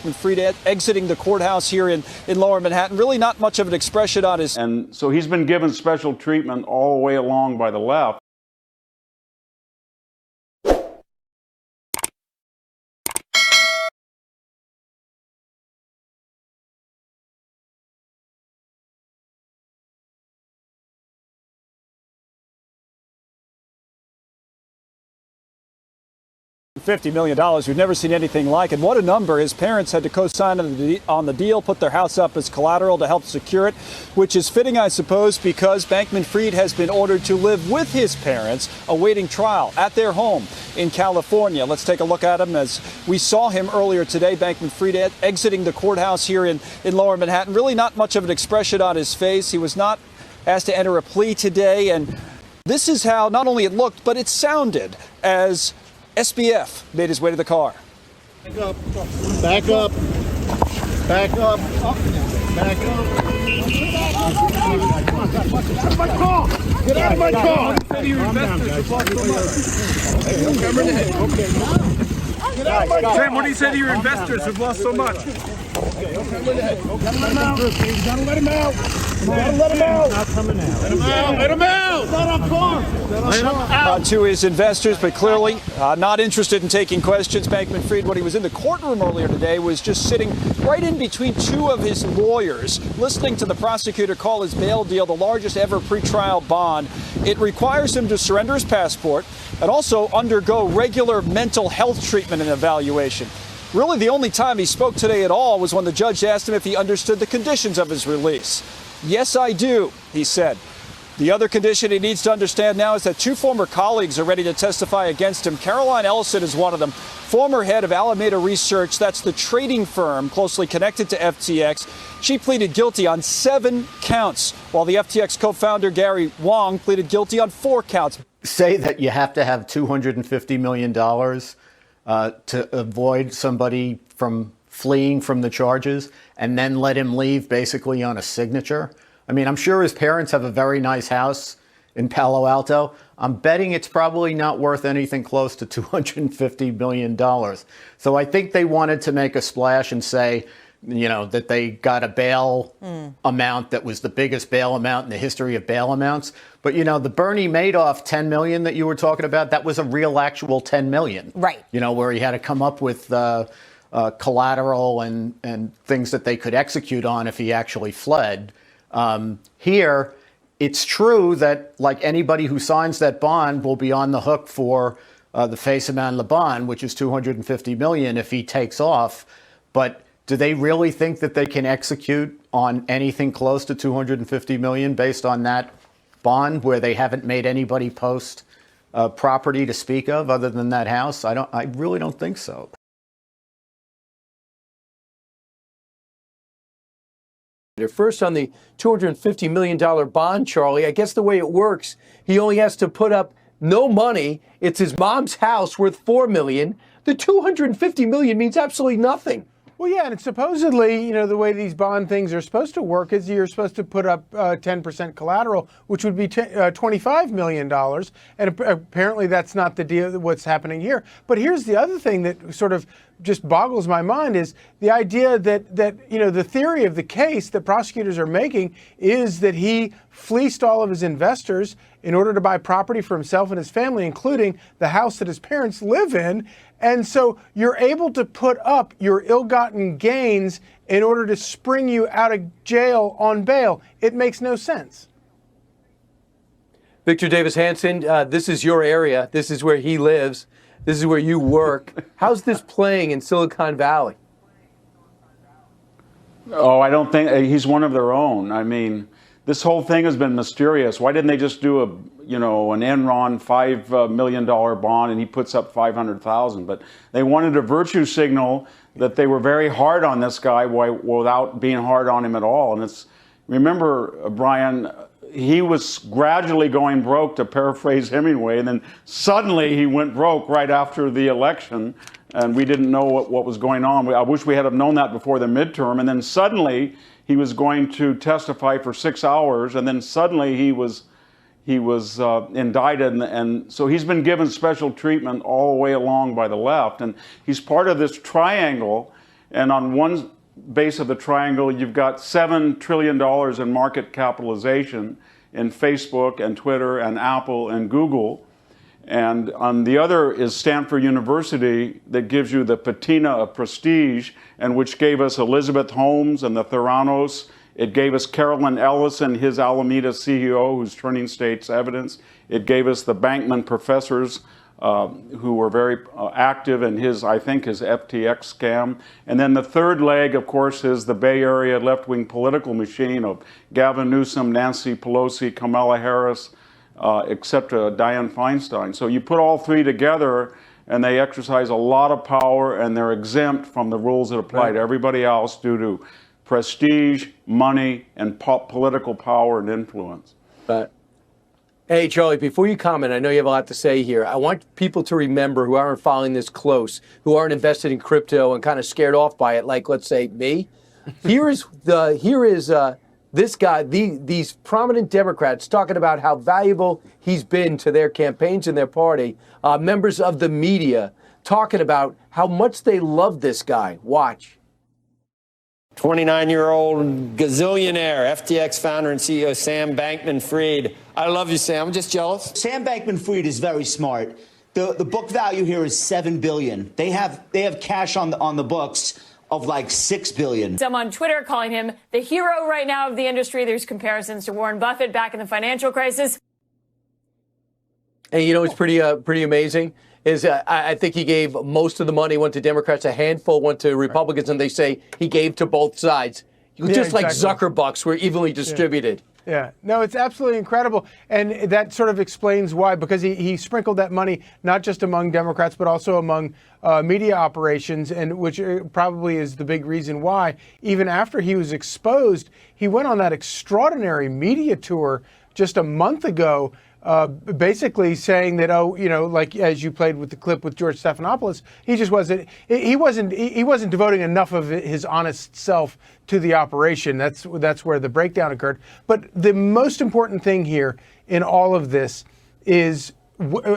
Bankman Fried exiting the courthouse here in Lower Manhattan. Really not much of an expression on his. And so he's been given special treatment all the way along by the left. $50 million. We've never seen anything like it. What a number. His parents had to co-sign on the deal, put their house up as collateral to help secure it, which is fitting, I suppose, because Bankman Fried has been ordered to live with his parents, awaiting trial at their home in California. Let's take a look at him as we saw him earlier today. Bankman Fried exiting the courthouse here in Lower Manhattan. Really not much of an expression on his face. He was not asked to enter a plea today, and this is how not only it looked, but it sounded as SBF made his way to the car. Back up, back up, back up, back up. Get out of my car! Get out of my car! Sam, what do you say to your investors who've lost so much? You gotta let him out. You gotta let him out. Not coming out. Let him out. Let him out. Let him out. Let him out. To his investors, but clearly not interested in taking questions. Bankman Fried, when he was in the courtroom earlier today, was just sitting right in between two of his lawyers, listening to the prosecutor call his bail deal the largest ever pretrial bond. It requires him to surrender his passport and also undergo regular mental health treatment and evaluation. Really, the only time he spoke today at all was when the judge asked him if he understood the conditions of his release. Yes, I do, he said. The other condition he needs to understand now is that two former colleagues are ready to testify against him. Caroline Ellison is one of them, former head of Alameda Research. That's the trading firm closely connected to FTX. She pleaded guilty on 7 counts, while the FTX co-founder Gary Wang pleaded guilty on 4 counts. Say that you have to have $250 million to avoid somebody from fleeing from the charges and then let him leave basically on a signature. I mean, I'm sure his parents have a very nice house in Palo Alto. I'm betting it's probably not worth anything close to $250 million. So I think they wanted to make a splash and say, you know, that they got a bail amount that was the biggest bail amount in the history of bail amounts. But, you know, the Bernie Madoff 10 million that you were talking about, that was a real actual 10 million. Right. You know, where he had to come up with collateral and things that they could execute on if he actually fled. Here, it's true that, like, anybody who signs that bond will be on the hook for the face amount of the bond, which is $250 million if he takes off. But do they really think that they can execute on anything close to $250 million based on that bond, where they haven't made anybody post property to speak of other than that house? I really don't think so. First, on the $250 million bond, Charlie, I guess the way it works, he only has to put up no money. It's his mom's house worth $4 million. The $250 million means absolutely nothing. Well, yeah, and supposedly, you know, the way these bond things are supposed to work is you're supposed to put up 10% collateral, which would be $25 million. And apparently that's not the deal, what's happening here. But here's the other thing that sort of just boggles my mind is the idea that you know, the theory of the case that prosecutors are making is that he fleeced all of his investors in order to buy property for himself and his family, including the house that his parents live in. And so you're able to put up your ill-gotten gains in order to spring you out of jail on bail. It makes no sense. Victor Davis Hanson, this is your area. This is where he lives. This is where you work. How's this playing in Silicon Valley? Oh, I don't think he's one of their own. I mean, this whole thing has been mysterious. Why didn't they just do an Enron $5 million bond and he puts up 500,000? But they wanted a virtue signal that they were very hard on this guy without being hard on him at all. And remember, Brian, he was gradually going broke, to paraphrase Hemingway, and then suddenly he went broke right after the election, and we didn't know what was going on. I wish we had have known that before the midterm, and then suddenly he was going to testify for 6 hours, and then suddenly he was indicted, and so he's been given special treatment all the way along by the left, and he's part of this triangle. And on one base of the triangle, you've got $7 trillion in market capitalization in Facebook and Twitter and Apple and Google. And on the other is Stanford University, that gives you the patina of prestige, and which gave us Elizabeth Holmes and the Theranos. It gave us Carolyn Ellison, his Alameda CEO, who's turning state's evidence. It gave us the Bankman professors, who were very active in his FTX scam. And then the third leg, of course, is the Bay Area left-wing political machine of Gavin Newsom, Nancy Pelosi, Kamala Harris, etc., Dianne Feinstein. So you put all three together, and they exercise a lot of power, and they're exempt from the rules that apply to everybody else due to prestige, money, and political power and influence. But hey, Charlie, before you comment, I know you have a lot to say here. I want people to remember who aren't following this close, who aren't invested in crypto and kind of scared off by it, like, let's say, me. Here is this guy, these prominent Democrats talking about how valuable he's been to their campaigns and their party, members of the media talking about how much they love this guy. Watch. 29-year-old gazillionaire, FTX founder and CEO Sam Bankman Fried. I love you, Sam. I'm just jealous. Sam Bankman Fried is very smart. The book value here is $7 billion. They have cash on the books of like $6 billion. Some on Twitter calling him the hero right now of the industry. There's comparisons to Warren Buffett back in the financial crisis. And you know, it's pretty amazing. Is I think he gave most of the money went to Democrats, a handful went to Republicans, and they say he gave to both sides. Just like Zuckerbucks were evenly distributed. Yeah, no, it's absolutely incredible. And that sort of explains why, because he sprinkled that money not just among Democrats, but also among media operations, and which probably is the big reason why, even after he was exposed, he went on that extraordinary media tour just a month ago, basically saying that, like as you played with the clip with George Stephanopoulos, he wasn't devoting enough of his honest self to the operation. That's where the breakdown occurred. But the most important thing here in all of this is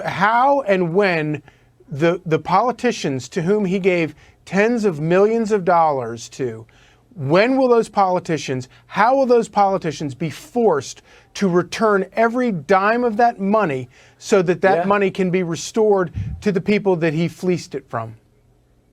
how and when the politicians to whom he gave tens of millions of dollars to, when will those politicians, how will those politicians be forced to return every dime of that money so that money can be restored to the people that he fleeced it from?